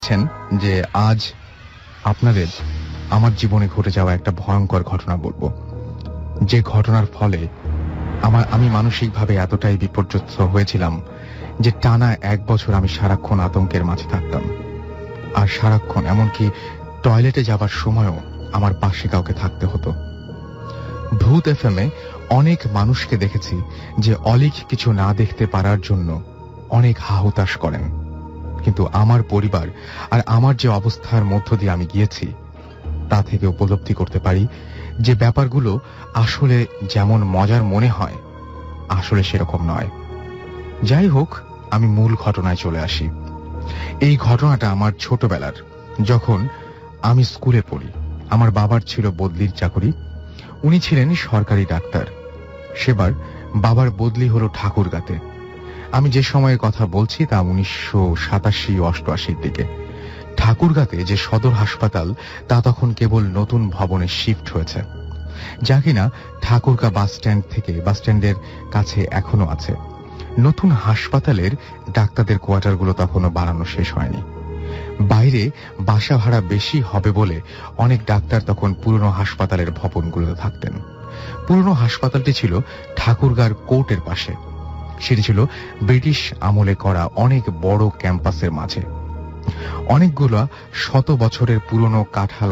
বলছেন যে আজ আপনাদের আমার জীবনে ঘটে যাওয়া একটা ভয়ঙ্কর ঘটনা বলবো, যে ঘটনার ফলে আমি মানসিকভাবে এতটাই বিপর্যস্ত হয়েছিলাম যে টানা 1 বছর আমি সারাক্ষণ আতঙ্কের মাঝে থাকতাম। আর সারাক্ষণ এমনকি টয়লেটে যাবার সময়ও আমার পাশে কাউকে থাকতে হতো। ভূত এফএমে অনেক মানুষকে দেখেছি যে অলিক কিছু না দেখতে পারার জন্য অনেক হাহুতাশ করেন, কিন্তু আমার পরিবার আর আমার যে অবস্থার মধ্য দিয়ে আমি গিয়েছি তা থেকে উপলব্ধি করতে পারি যে ব্যাপারগুলো আসলে যেমন মজার মনে হয় আসলে সেরকম নয়। যাই হোক, আমি মূল ঘটনায় চলে আসি। এই ঘটনাটা আমার ছোটবেলার, যখন আমি স্কুলে পড়ি। আমার বাবার ছিল বদলির চাকরি, উনি ছিলেন সরকারি ডাক্তার। সেবার বাবার বদলি হলো ঠাকুরগাঁতে। আমি যে সময়ের কথা বলছি তা 1987-88 দিকে। ঠাকুরগাঁতে যে সদর হাসপাতাল তা তখন কেবল নতুন ভবনে শিফট হয়েছে, যা কিনা ঠাকুরগাঁ বাসস্ট্যান্ডের কাছে এখনো আছে। নতুন হাসপাতালের ডাক্তারদের কোয়ার্টারগুলো তখনও বানানো শেষ হয়নি। বাইরে বাসা ভাড়া বেশি হবে বলে অনেক ডাক্তার তখন পুরনো হাসপাতালের ভবনগুলোতে থাকতেন। পুরনো হাসপাতালটি ছিল ঠাকুরগাঁর কোর্টের পাশে। সেটি ছিল ব্রিটিশ আমলে করা অনেক বড় ক্যাম্পাসের মাঝে। অনেকগুলো শত বছরের পুরনো কাঁঠাল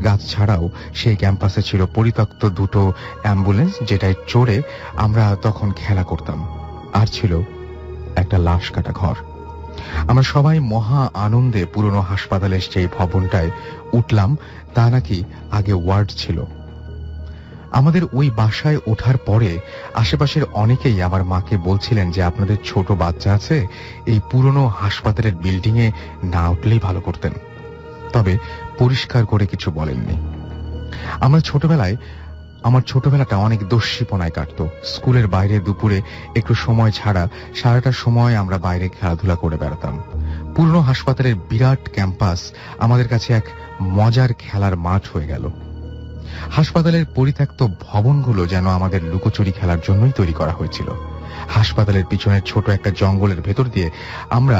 গাছ ছাড়াও সেই ক্যাম্পাসে ছিল পরিত্যক্ত দুটো অ্যাম্বুলেন্স, যেটায় চড়ে আমরা তখন খেলা করতাম। আর ছিল একটা লাশ কাটা ঘর। আমরা সবাই মহা আনন্দে পুরনো হাসপাতালের সেই ভবনটায় উঠলাম। তা নাকি আগে ওয়ার্ড ছিল। আমাদের ওই বাসায় ওঠার পরে আশেপাশের অনেকেই আমার মাকে বলছিলেন যে আপনাদের ছোট বাচ্চা আছে, এই পুরনো হাসপাতালের বিল্ডিং এ না উঠলেই ভালো করতেন। তবে পরিষ্কার করে কিছু বলেননি। আমার ছোটবেলাটা অনেক দস্যিপনায় কাটতো। স্কুলের বাইরে দুপুরে একটু সময় ছাড়া সারাটা সময় আমরা বাইরে খেলাধুলা করে বেড়াতাম। পুরনো হাসপাতালের বিরাট ক্যাম্পাস আমাদের কাছে এক মজার খেলার মাঠ হয়ে গেল। হাসপাতালের পরিত্যক্ত ভবনগুলো যেন আমাদের লুকোচুরি খেলার জন্যই তৈরি করা হয়েছিল। হাসপাতালের পিছনের ছোট একটা জঙ্গলের ভেতর দিয়ে আমরা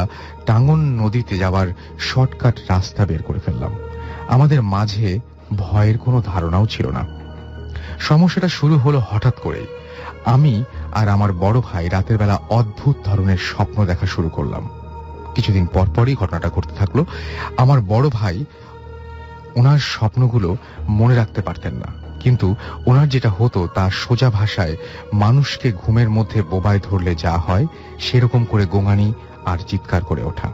টাঙ্গন নদীতে যাওয়ার শর্টকাট রাস্তা বের করে ফেললাম। আমাদের মাঝে ভয়ের কোনো ধারণাও ছিল না। সমস্যাটা শুরু হলো হঠাৎ করেই। আমি আর আমার বড় ভাই রাতের বেলা অদ্ভুত ধরনের স্বপ্ন দেখা শুরু করলাম। কিছুদিন পরপরই ঘটনাটা ঘটতে থাকলো। আমার বড় ভাই ওনার স্বপ্নগুলো মনে রাখতে পারতেন না, কিন্তু ওনার যেটা হতো তা সোজা ভাষায় মানুষকে ঘুমের মধ্যে বোবায় ধরলে যা হয় সেরকম করে গোঙানি আর চিৎকার করে ওঠা।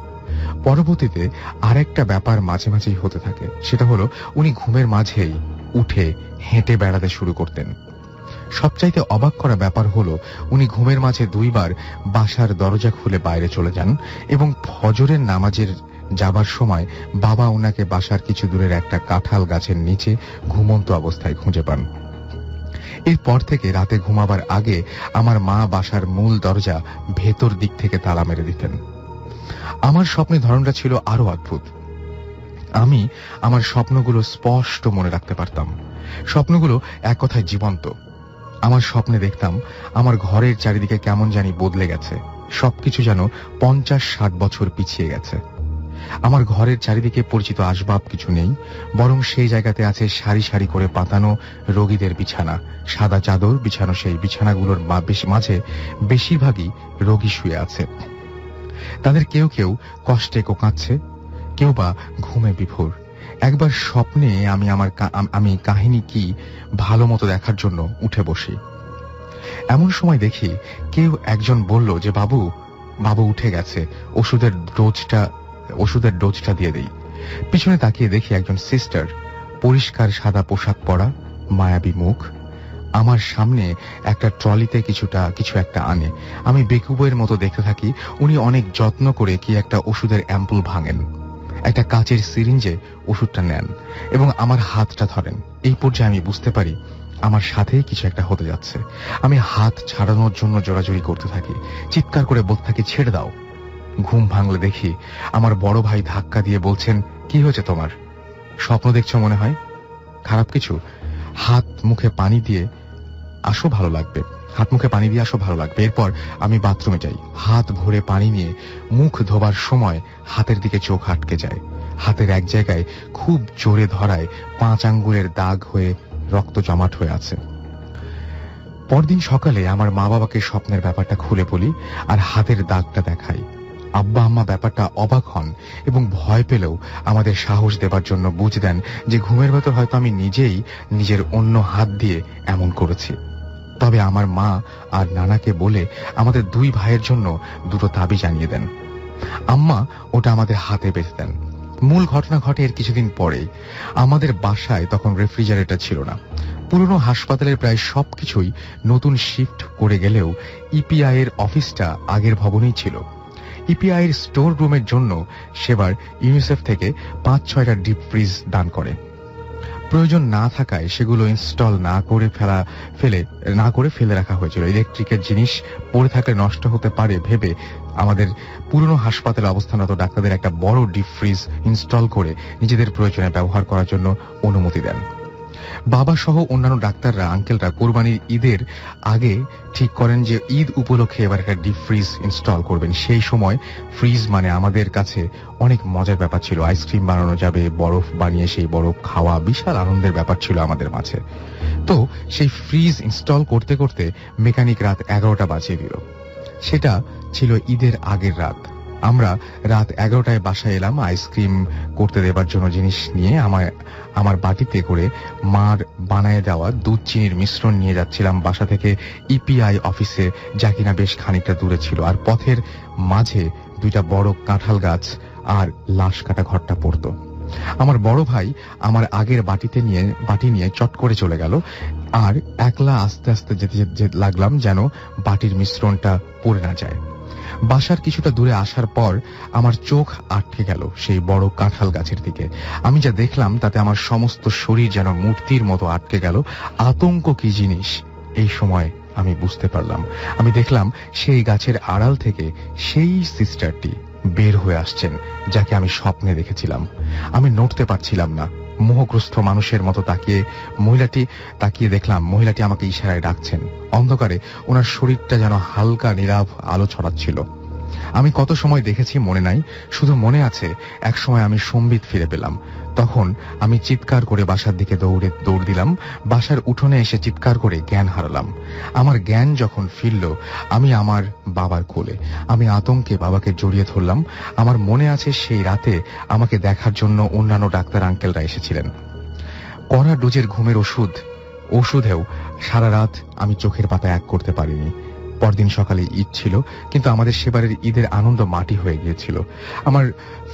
পরবর্তীতে আরেকটা ব্যাপার মাঝে মাঝেই হতে থাকে, সেটা হলো উনি ঘুমের মাঝেই উঠে হেঁটে বেড়াতে শুরু করতেন। সবচাইতে অবাক করা ব্যাপার হলো উনি ঘুমের মাঝে 2 বার বাসার দরজা খুলে বাইরে চলে যান এবং ফজরের নামাজের যাবার সময় বাবা ওনাকে বাসার কিছু দূরের একটা কাঁঠাল গাছের নিচে ঘুমন্ত অবস্থায় খুঁজে পান। এরপর থেকে রাতে ঘুমাবার আগে আমার মা বাসার মূল দরজা ভেতর দিক থেকে তালা মেরে দিতেন। আমার স্বপ্নের ধরনটা ছিল আরো অদ্ভুত। আমি আমার স্বপ্নগুলো স্পষ্ট মনে রাখতে পারতাম। স্বপ্নগুলো এক কথায় জীবন্ত। আমার স্বপ্নে দেখতাম আমার ঘরের চারিদিকে কেমন জানি বদলে গেছে, সবকিছু যেন 50-60 বছর পিছিয়ে গেছে। আমার ঘরের চারিদিকে পরিচিত আসবাব কিছু নেই, বরং সেই জায়গাতে আছে সারি সারি করে পাতানো রোগীদের বিছানা, সাদা চাদর বিছানো। সেই বিছানাগুলোর মাঝে বেশিরভাগই রোগী শুয়ে আছে। তাদের কেউ কেউ কষ্টে কোঁকাচ্ছে, কেউ বা ঘুমে বিভোর। একবার স্বপ্নে আমি কাহিনী কি ভালো মতো দেখার জন্য উঠে বসি। এমন সময় দেখি কেউ একজন বলল যে বাবু উঠে গেছে, ওষুধের ডোজটা দিয়ে দেই। পিছনে তাকিয়ে দেখি একজন সিস্টার, পরিষ্কার সাদা পোশাক পরা, মায়াবী মুখ, আমার সামনে একটা ট্রলিতে কিছু একটা আনে। আমি বেকুবের মতো দেখতে থাকি। উনি অনেক যত্ন করে কি একটা ওষুধের অ্যাম্পুল ভাঙেন, একটা কাচের সিরিঞ্জে ওষুধটা নেন এবং আমার হাতটা ধরেন। এই পর্যায়ে আমি বুঝতে পারি আমার সাথেই কিছু একটা হতে যাচ্ছে। আমি হাত ছাড়ানোর জন্য জোরাজুরি করতে থাকি, চিৎকার করে বলতে থাকি, ছেড়ে দাও। ঘুম ভাঙলে দেখি আমার বড় ভাই ধাক্কা দিয়ে বলছেন, কি হয়েছে তোমার? স্বপ্ন দেখছো মনে হয়? খারাপ কিছু? হাত মুখে পানি দিয়ে আসো, ভালো লাগবে। হাত মুখে পানি দিয়ে আসো, ভালো লাগবে। এরপর আমি বাথরুমে যাই। হাত ভরে পানি নিয়ে মুখ ধোবার সময় হাতের দিকে চোখ আটকে যায়। হাতের এক জায়গায় খুব জোরে ধরায় 5 আঙ্গুলের দাগ হয়ে রক্ত জমাট হয়ে আছে। পরদিন সকালে আমার মা বাবাকে স্বপ্নের ব্যাপারটা খুলে বলি আর হাতের দাগটা দেখাই। আব্বা আম্মা ব্যাপারটা অবাক হন এবং ভয় পেলেও আমাদের সাহস দেবার জন্য বুঝ দেন যে ঘুমের ভেতর হয়তো আমি নিজেই নিজের অন্য হাত দিয়ে এমন করেছি। তবে আমার মা আর নানাকে বলে আমাদের 2 ভাইয়ের জন্য 2টো তাবিজ জানিয়ে দেন। আম্মা ওটা আমাদের হাতে বেঁধে দেন। মূল ঘটনা ঘটে এর কিছুদিন পরেই। আমাদের বাসায় তখন রেফ্রিজারেটর ছিল না। পুরনো হাসপাতালের প্রায় সবকিছুই নতুন শিফট করে গেলেও ইপিআই এর অফিসটা আগের ভবনেই ছিল। ইপিআই এর স্টোর রুমের জন্য সেবার ইউনিসেফ থেকে 5-6টা ডিপ ফ্রিজ দান করে। প্রয়োজন না থাকায় সেগুলো ইনস্টল না করে ফেলে রাখা হয়েছিল। ইলেকট্রিকের জিনিস পড়ে থাকলে নষ্ট হতে পারে ভেবে আমাদের পুরনো হাসপাতালে অবস্থানরত ডাক্তারদের একটা বড় ডিপ ফ্রিজ ইনস্টল করে নিজেদের প্রয়োজনে ব্যবহার করার জন্য অনুমতি দেন। বাবা সহ অন্যান্য ডাক্তাররা, আঙ্কেলরা কোরবানির ঈদের আগে ঠিক করেন যে ঈদ উপলক্ষে এবার একটা ডিপ ফ্রিজ ইনস্টল করবেন। সেই সময় ফ্রিজ মানে আমাদের কাছে অনেক মজার ব্যাপার ছিল। আইসক্রিম বানানো যাবে, বরফ বানিয়ে সেই বরফ খাওয়া বিশাল আনন্দের ব্যাপার ছিল আমাদের মাঝে। তো সেই ফ্রিজ ইনস্টল করতে করতে মেকানিক রাত 11টা বাজিয়ে দিল। সেটা ছিল ঈদের আগের রাত। আমরা রাত 11টায় বাসায় এলাম আইসক্রিম করতে দেবার জন্য জিনিস নিয়ে। আমার বাটিতে করে মার বানায় দেওয়া দুধ চিনির মিশ্রণ নিয়ে যাচ্ছিলাম বাসা থেকে ইপিআই অফিসে, যা কিনা বেশ খানিকটা দূরে ছিল। আর পথের মাঝে 2টা বড় কাঁঠাল গাছ আর লাশ কাটা ঘরটা পড়তো। আমার বড় ভাই আমার আগের বাটি নিয়ে চট করে চলে গেল। আর একলা আস্তে আস্তে যেতে লাগলাম যেন বাটির মিশ্রণটা পড়ে না যায়। বাসার কিছুটা দূরে আসার পর আমার চোখ আটকে গেল সেই বড় কাঁঠাল গাছের দিকে। আমি যা দেখলাম তাতে আমার সমস্ত শরীর যেন মূর্তির মতো আটকে গেল। আতঙ্ক কি জিনিস এই সময় আমি বুঝতে পারলাম। আমি দেখলাম সেই গাছের আড়াল থেকে সেই সিস্টারটি বের হয়ে আসছেন, যাকে আমি স্বপ্নে দেখেছিলাম। আমি নড়তে পারছিলাম না। মোহগ্রস্ত মানুষের মতো তাকিয়ে দেখলাম মহিলাটি আমাকে ইশারায় ডাকছেন। অন্ধকারে ওনার শরীরটা যেন হালকা নীলাভ আলো ছড়াচ্ছিল। আমি কত সময় দেখেছি মনে নাই, শুধু মনে আছে এক সময় আমি সম্বিত ফিরে পেলাম। তখন আমি চিৎকার করে বাসার দিকে দৌড় দিলাম। বাসার উঠোনে এসে চিৎকার করে জ্ঞান হারালাম। আমার জ্ঞান যখন ফিরল আমি আমার বাবার কোলে। আমি আতঙ্কে বাবাকে জড়িয়ে ধরলাম। আমার মনে আছে সেই রাতে আমাকে দেখার জন্য অন্যান্য ডাক্তার আঙ্কেলরা এসেছিলেন। কড়া ডোজের ঘুমের ওষুধেও সারা রাত আমি চোখের পাতা এক করতে পারিনি। পরদিন সকালে ঈদ ছিল, কিন্তু আমাদের সেবারের ঈদের আনন্দ মাটি হয়ে গিয়েছিল। আমার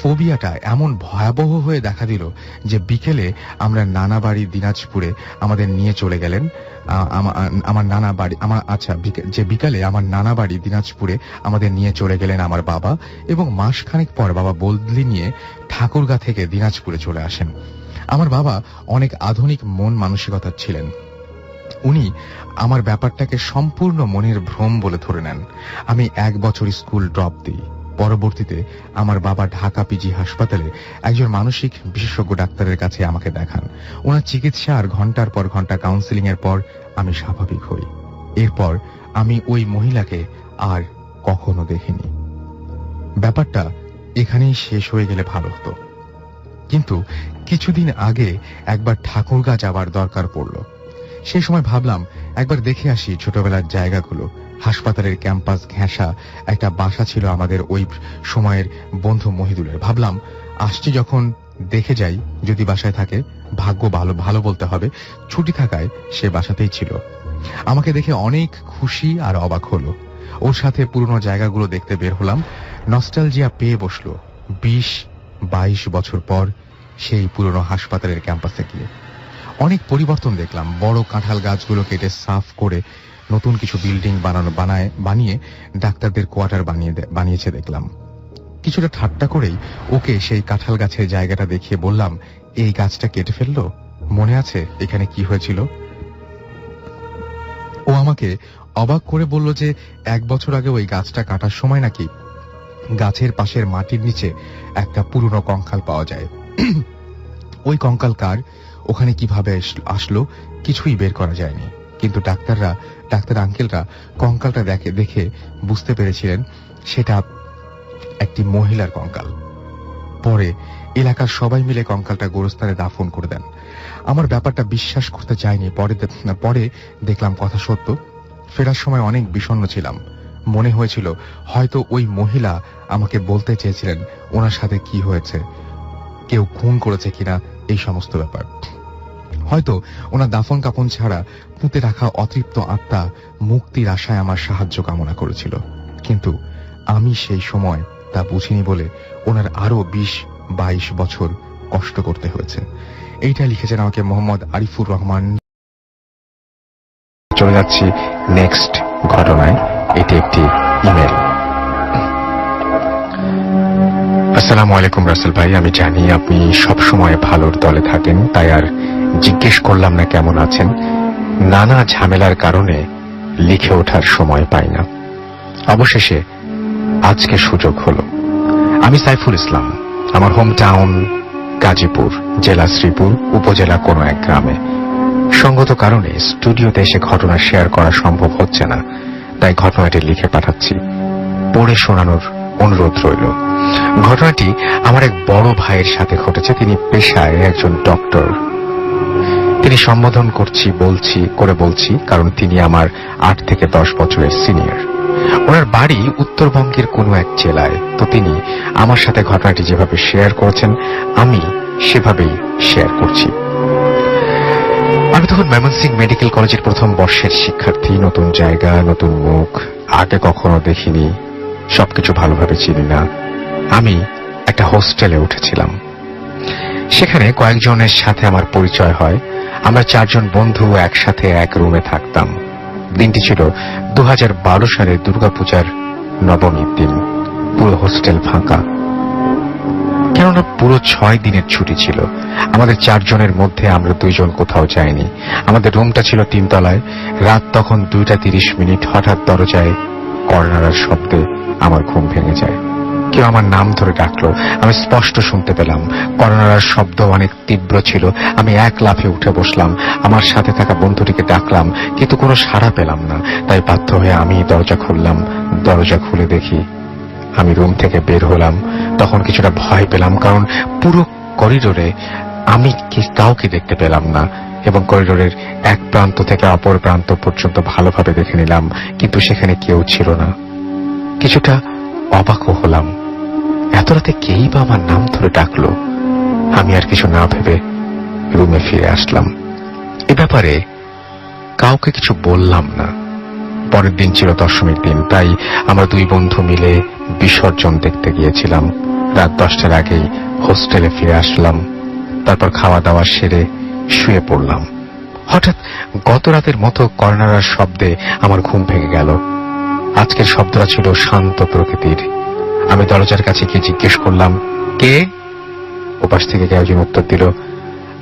ফোবিয়াটা এমন ভয়াবহ হয়ে দেখা দিল যে বিকেলে আমরা নানা বাড়ি দিনাজপুরে আমাদের নিয়ে চলে গেলেন। বিকালে আমার নানা বাড়ি দিনাজপুরে আমাদের নিয়ে চলে গেলেন আমার বাবা, এবং মাসখানেক পর বাবা বদলি নিয়ে ঠাকুরগাঁ থেকে দিনাজপুরে চলে আসেন। আমার বাবা অনেক আধুনিক মন মানসিকতার ছিলেন। উনি আমার ব্যাপারটাকে সম্পূর্ণ মনের ভ্রম বলে ধরে নেন। আমি 1 বছর স্কুল ড্রপ দিই। পরবর্তীতে আমার বাবা ঢাকা পিজি হাসপাতালে একজন মানসিক বিশেষজ্ঞ ডাক্তারের কাছে আমাকে দেখান। ওনার চিকিৎসা আর ঘন্টার পর ঘন্টা কাউন্সিলিং এর পর আমি স্বাভাবিক হই। এরপর আমি ওই মহিলাকে আর কখনো দেখিনি। ব্যাপারটা এখানেই শেষ হয়ে গেলে ভালো হতো, কিন্তু কিছুদিন আগে একবার ঠাকুরগাঁ যাবার দরকার পড়ল। সেই সময় ভাবলাম একবার দেখে আসি ছোটবেলার জায়গাগুলো। হাসপাতালের ক্যাম্পাস ঘেঁষা একটা বাসা ছিল আমাদের ওই সময়ের বন্ধু মহিদুলের। ভাবলাম আসছি যখন দেখে যাই, যদি বাসায় থাকে। ভাগ্য ভালো বলতে হবে, ছুটি থাকায় সে বাসাতেই ছিল। আমাকে দেখে অনেক খুশি আর অবাক হলো। ওর সাথে পুরনো জায়গাগুলো দেখতে বের হলাম। নস্টালজিয়া পেয়ে বসলো 20-22 বছর পর সেই পুরনো হাসপাতালের ক্যাম্পাসে গিয়ে। অনেক পরিবর্তন দেখলাম। বড় কাঁঠাল গাছগুলো কেটে সাফ করে নতুন কিছু বিল্ডিং বানিয়ে ডাক্তারদের কোয়ার্টার বানিয়েছে দেখলাম। কিছুটা ঠাট্টা করেই ওকে সেই কাঁঠাল গাছের জায়গাটা দেখিয়ে বললাম, এই গাছটা কেটে ফেললো, মনে আছে এখানে কি হয়েছিল? ও আমাকে অবাক করে বলল যে 1 বছর আগে ওই গাছটা কাটার সময় নাকি গাছের পাশের মাটির নিচে একটা পুরনো কঙ্কাল পাওয়া যায়। ওই কঙ্কাল কার, ওখানে কিভাবে আসলো কিছুই বের করা যায়নি। কিন্তু ডাক্তার আঙ্কেলরা কঙ্কালটা দেখে বুঝতে পেরেছিলেন সেটা একটি মহিলার কঙ্কাল। পরে এলাকার সবাই মিলে কঙ্কালটা গোরস্থানে দাফন করে দেন। আমার ব্যাপারটা বিশ্বাস করতে চাইনি। পরে দেখলাম কথা সত্য। ফেরার সময় অনেক বিষণ্ণ ছিলাম। মনে হয়েছিল হয়তো ওই মহিলা আমাকে বলতে চেয়েছিলেন ওনার সাথে কি হয়েছে, কেউ খুন করেছে কিনা, এই সমস্ত ব্যাপার। হয়তো ওনার দাফন কাপন ছাড়া পুঁতে রাখা অতৃপ্ত আত্মা মুক্তির আশায় আমার সাহায্য কামনা করেছিল। কিন্তু আমি সেই সময় তা বুঝিনি বলে ওনার আরো 20-22 বছর কষ্ট করতে হয়েছে। এইটা লিখেছেন আমাকে মোহাম্মদ আরিফুর রহমান। চলে যাচ্ছি নেক্সট ঘটনায়। এটি একটি ইমেল। আসসালামু আলাইকুম রাসেল ভাই, আমি জানি আপনি সব সময় ভালোর দলে থাকেন, তাই আর জিজ্ঞেস করলাম না কেমন আছেন। নানা ঝামেলার কারণে লিখে ওঠার সময় পাই না। অবশেষে আজকে সুযোগ হলো। আমি সাইফুল ইসলাম। আমার হোম টাউন গাজীপুর, জেলা শ্রীপুর, উপজেলা কোনো এক গ্রামে। সঙ্গত কারণে স্টুডিওতে এসে ঘটনা শেয়ার করা সম্ভব হচ্ছে না, তাই ঘটনাটি লিখে পাঠাচ্ছি। পড়ে শোনানোর অনুরোধ রইল। ঘটনাটি আমার এক বড় ভাইয়ের সাথে ঘটেছে। তিনি পেশায় একজন ডক্টর। তিনি সম্বোধন বলছি কারণ তিনি আমার 8 থেকে 10 বছরের সিনিয়র। ওনার বাড়ি উত্তরবঙ্গের কোনো এক জেলায়। তো তিনি আমার সাথে ঘটনাটি যেভাবে শেয়ার করেছেন আমি সেভাবেই শেয়ার করছি। আমি তখন ময়মনসিংহ মেডিকেল কলেজের প্রথম বর্ষের শিক্ষার্থী। নতুন জায়গা, নতুন মুখ, আগে কখনো দেখিনি, সবকিছু ভালোভাবে চিনি না। আমি একটা হোস্টেলে উঠেছিলাম। সেখানে কয়েকজনের সাথে আমার পরিচয় হয়। আমরা 4 জন বন্ধু একসাথে এক রুমে থাকতাম। দিনটি ছিল 2012 সালের দুর্গাপূজার নবমীর দিন। পুরো হোস্টেল ফাঁকা, কেননা পুরো 6 দিনের ছুটি ছিল। আমাদের 4 জনের মধ্যে আমরা 2 জন কোথাও যাইনি। আমাদের রুমটা ছিল 3 তলায়। রাত তখন 2:30। হঠাৎ দরজায় কর্নারার শব্দে আমার ঘুম ভেঙে যায়। কেউ আমার নাম ধরে ডাকলো। আমি স্পষ্ট শুনতে পেলাম। কর্নারার শব্দ অনেক তীব্র ছিল। আমি এক লাফে উঠে বসলাম। আমার সাথে থাকা বন্ধুটিকে ডাকলাম, কিন্তু কোনো সাড়া পেলাম না। তাই বাধ্য হয়ে আমি দরজা খুললাম। দরজা খুলে দেখি আমি রুম থেকে বের হলাম। তখন কিছুটা ভয় পেলাম, কারণ পুরো করিডোরে আমি কাউকে দেখতে পেলাম না এবং করিডোরের এক প্রান্ত থেকে অপর প্রান্ত পর্যন্ত ভালোভাবে দেখে নিলাম, কিন্তু সেখানে কেউ ছিল না। কিছুটা অবাকও হলাম। এত রাতে কেই বা আমার নাম ধরে ডাকলো। আমি আর কিছু না ভেবে রুমে ফিরে আসলাম। এ ব্যাপারে কাউকে কিছু বললাম না। পরের দিন ছিল দশমীর দিন, তাই আমরা 2 বন্ধু মিলে বিসর্জন দেখতে গিয়েছিলাম। রাত 10টার আগেই হোস্টেলে ফিরে আসলাম। তারপর খাওয়া দাওয়া সেরে শুয়ে পড়লাম। হঠাৎ গত রাতের মতো কর্নারার শব্দে আমার ঘুম ভেঙে গেল। আজকের শব্দটা ছিল শান্ত প্রকৃতির। আমি দরজার কাছে গিয়ে জিজ্ঞেস করলাম, কে? ওপাশ থেকে কেউ একজন উত্তর দিল,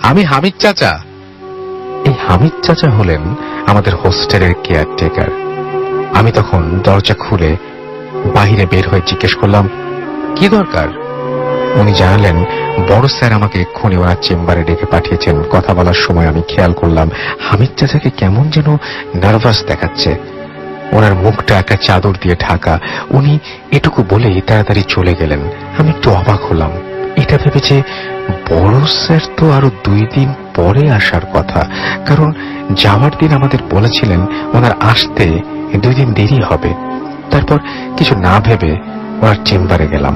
আমি হামিদ চাচা। এই হামিদ চাচা হলেন আমাদের হোস্টেলের কেয়ারটেকার। আমি তখন দরজা খুলে বাহিরে বের হয়ে জিজ্ঞেস করলাম, কি দরকার? উনি জানালেন, বড় স্যার আমাকে এক্ষুনি ওনার চেম্বারে ডেকে পাঠিয়েছেন। কথা বলার সময় আমি খেয়াল করলাম হামিদ চাচাকে কেমন যেন নার্ভাস দেখাচ্ছে। ওনার মুখটা একটা চাদর দিয়ে ঢাকা। উনি এটুকু বলেই তাড়াতাড়ি চলে গেলেন। আমি একটু অবাক হলাম। এটা ভেবেছে বড় স্যার তো আরো 2 দিন পরে আসার কথা, কারণ যাওয়ার দিন আমাদের বলেছিলেন ওনার আসতে 2 দিন দেরি হবে। তারপর কিছু না ভেবে ওনার চেম্বারে গেলাম।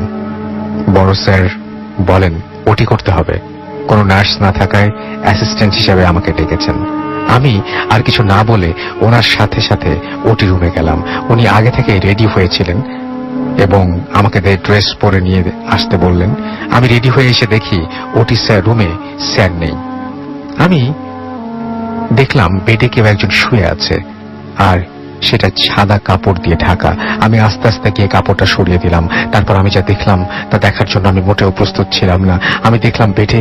বড় স্যার বলেন ওটি করতে হবে। কোনো নার্স না থাকায় অ্যাসিস্ট্যান্ট হিসেবে আমাকে ডেকেছেন। আমি আর কিছু না বলে ওনার সাথে সাথে ওটি রুমে গেলাম। উনি আগে থেকে রেডি হয়েছিলেন এবং আমাকে ড্রেস পরে নিয়ে আসতে বললেন। আমি রেডি হয়ে এসে দেখি ওটি রুমে স্যার নেই। আমি দেখলাম বেডে কেউ একজন শুয়ে আছে, আর সেটা সাদা কাপড় দিয়ে ঢাকা। আমি আস্তে আস্তে গিয়ে কাপড়টা সরিয়ে দিলাম। তারপর আমি যা দেখলাম তা দেখার জন্য আমি মোটেও প্রস্তুত ছিলাম না। আমি দেখলাম বেডে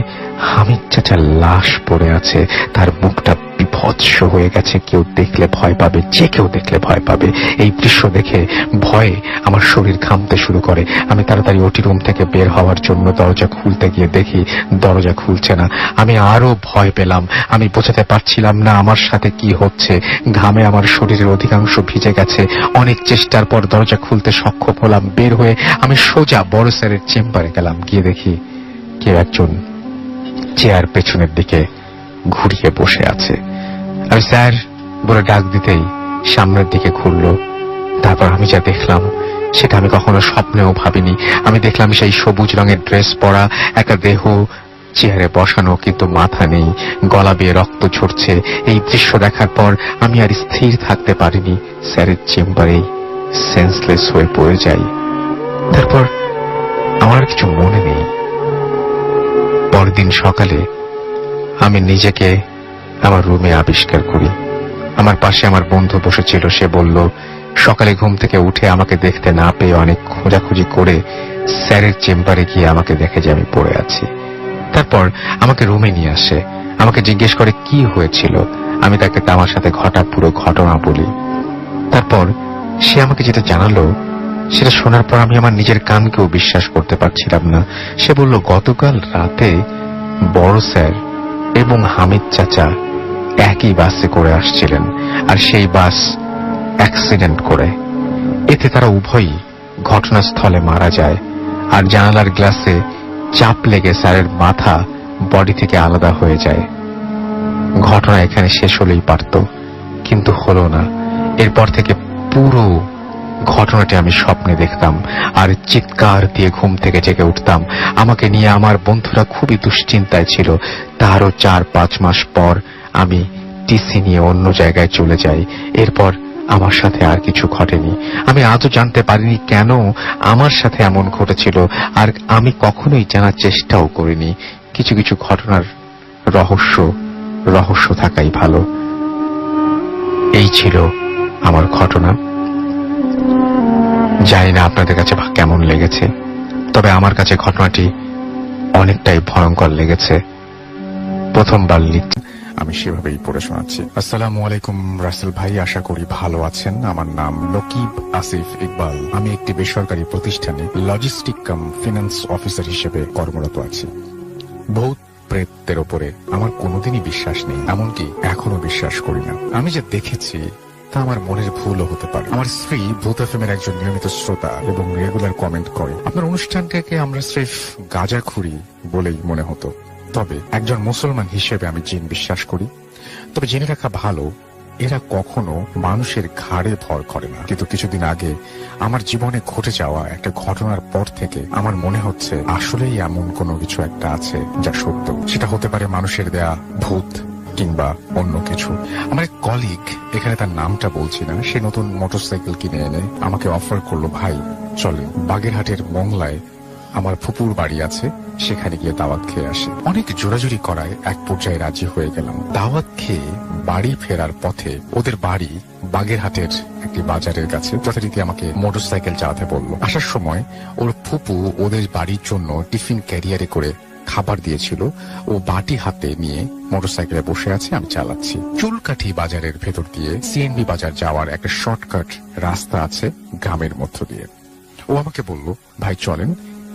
হামিদ চাচার লাশ পড়ে আছে। তার মুখটা বিভৎস হয়ে গেছে। কেউ দেখলে ভয় পাবে, যে কেউ দেখলে ভয় পাবে। এই দৃশ্য দেখে ভয়ে আমার শরীর ঘামতে শুরু করে। আমি তাড়াতাড়ি ওটি রুম থেকে বের হওয়ার জন্য দরজা খুলতে গিয়ে দেখি দরজা খুলছে না। আমি আরো ভয় পেলাম। আমি বোঝাতে পারছিলাম না আমার সাথে কি হচ্ছে। ঘামে আমার শরীরের অধিকাংশ ভিজে গেছে। অনেক চেষ্টার পর দরজা খুলতে সক্ষম হলাম। বের হয়ে আমি সোজা বড় স্যারের চেম্বারে গেলাম। গিয়ে দেখি কেউ একজন চেয়ার পেছনের দিকে ঘুরিয়ে বসে আছে। আমি স্যার বলে ডাক দিতেই সামনের দিকে ঘুরলো। তারপর আমি যা দেখলাম সেটা আমি কখনো স্বপ্নেও ভাবিনি। আমি দেখলাম সেই সবুজ রঙের ড্রেস পরা একটা দেহ চেয়ারে বসানো, কিন্তু মাথা নেই, গলা বেয়ে রক্ত ঝরছে। এই দৃশ্য দেখার পর আমি আর স্থির থাকতে পারিনি। স্যারের চেম্বারেই সেন্সলেস হয়ে পড়ে যাই। তারপর আমার আর কিছু মনে নেই। পরদিন সকালে আমি নিজেকে আমার রুমে আবিষ্কার করি। আমার পাশে আমার বন্ধু বসেছিল। সে বলল সকালে ঘুম থেকে উঠে আমাকে দেখতে না পেয়ে অনেক খোঁজাখুঁজি করে স্যারের চেম্বারে গিয়ে আমাকে দেখে যে আমি পড়ে আছি। তারপর আমাকে রুমে নিয়ে আসে, আমাকে জিজ্ঞেস করে কি হয়েছিল। আমি তাকে আমার সাথে ঘটা পুরো ঘটনা বলি। তারপর সে আমাকে যেটা জানালো সেটা শোনার পর আমি আমার নিজের কানকেও বিশ্বাস করতে পারছিলাম না। সে বলল গতকাল রাতে বড় স্যার এবং হামিদ চাচা একই বাসে করে আসছিলেন, আর সেই বাস অ্যাক্সিডেন্ট করে। এতে তারা উভয়ই ঘটনাস্থলে মারা যায়, আর জানালার গ্লাসে চাপ লেগে স্যারের মাথা বডি থেকে আলাদা হয়ে যায়। ঘটনা এখানে শেষ হলেই পারত, কিন্তু হলো না। এরপর থেকে পুরো ঘটনাটি আমি স্বপ্নে দেখতাম আর চিৎকার দিয়ে ঘুম থেকে জেগে উঠতাম। আমাকে নিয়ে আমার বন্ধুরা খুবই দুশ্চিন্তায় ছিল। তারও 4-5 মাস পর আমি টিসি নিয়ে অন্য জায়গায় চলে যাই। এরপর আমার সাথে আর কিছু ঘটেনি। আমি আজও জানতে পারিনি কেন আমার সাথে এমন ঘটেছিল, আর আমি কখনোই জানার চেষ্টাও করিনি। কিছু কিছু ঘটনার রহস্য থাকাই ভালো। এই ছিল আমার ঘটনা। জানি না আপনাদের কাছে কেমন লেগেছে, তবে আমার কাছে ঘটনাটি অনেকটাই ভয়ঙ্কর লেগেছে। প্রথমবার আমি সেভাবেই পড়ে শোনাচ্ছি। আসসালামু আলাইকুম রাসেল ভাই, আশা করি ভালো আছেন। আমার নাম লকিব আসিফ ইকবাল। আমি একটি বেসরকারি প্রতিষ্ঠানে লজিস্টিক কাম ফিনান্স অফিসার হিসেবে কর্মরত আছি। ভূত প্রেতের ওপরে আমার কোনোদিনই বিশ্বাস নেই, এমনকি এখনো বিশ্বাস করি না। আমি যে দেখেছি তা আমার মনের ভুলও হতে পারে। আমার স্ত্রী ভূত এফএমের একজন নিয়মিত শ্রোতা এবং রেগুলার কমেন্ট করে। আপনার অনুষ্ঠানটাকে আমরা স্রেফ গাঁজাখুরি বলেই মনে হতো, তবে একজন মুসলমান হিসেবে আমি জিন বিশ্বাস করি। তবে জেনে রাখা ভালো, এরা কখনো মানুষের ঘাড়ে ভর করে না। কিন্তু কিছুদিন আগে আমার জীবনে ঘটে যাওয়া একটা ঘটনার পর থেকে আমার মনে হচ্ছে আসলেই এমন কোনো কিছু একটা আছে যা সত্য। সেটা হতে পারে মানুষের দেয়া ভূত কিংবা অন্য কিছু। আমার এক কলিগ, এখানে তার নামটা বলছি না, সে নতুন মোটরসাইকেল কিনে এনে আমাকে অফার করলো, ভাই চলেন বাগেরহাটের মংলায় আমার ফুপুর বাড়ি আছে, সেখানে গিয়ে দাওয়াত খেয়ে আসে। অনেক জোরাজুরি করায় এক পর্যায়ে রাজি হয়ে গেলাম। দাওয়াত খেয়ে বাড়ি ফেরার পথে ওদের বাড়ি বাগেরহাটের একটি বাজারের কাছে। যথারীতি আমাকে মোটরসাইকেল চালাতে বলল। আসার সময় ওর ফুপু ওদের বাড়ির জন্য টিফিন ক্যারিয়ারে করে খাবার দিয়েছিল। ও বাটি হাতে নিয়ে মোটরসাইকেলে বসে আছে, আমি চালাচ্ছি। চুলকাঠি বাজারের ভেতর দিয়ে সিএনবি বাজার যাওয়ার একটা শর্টকাট রাস্তা আছে গ্রামের মধ্য দিয়ে। ও আমাকে বলল, ভাই চলেন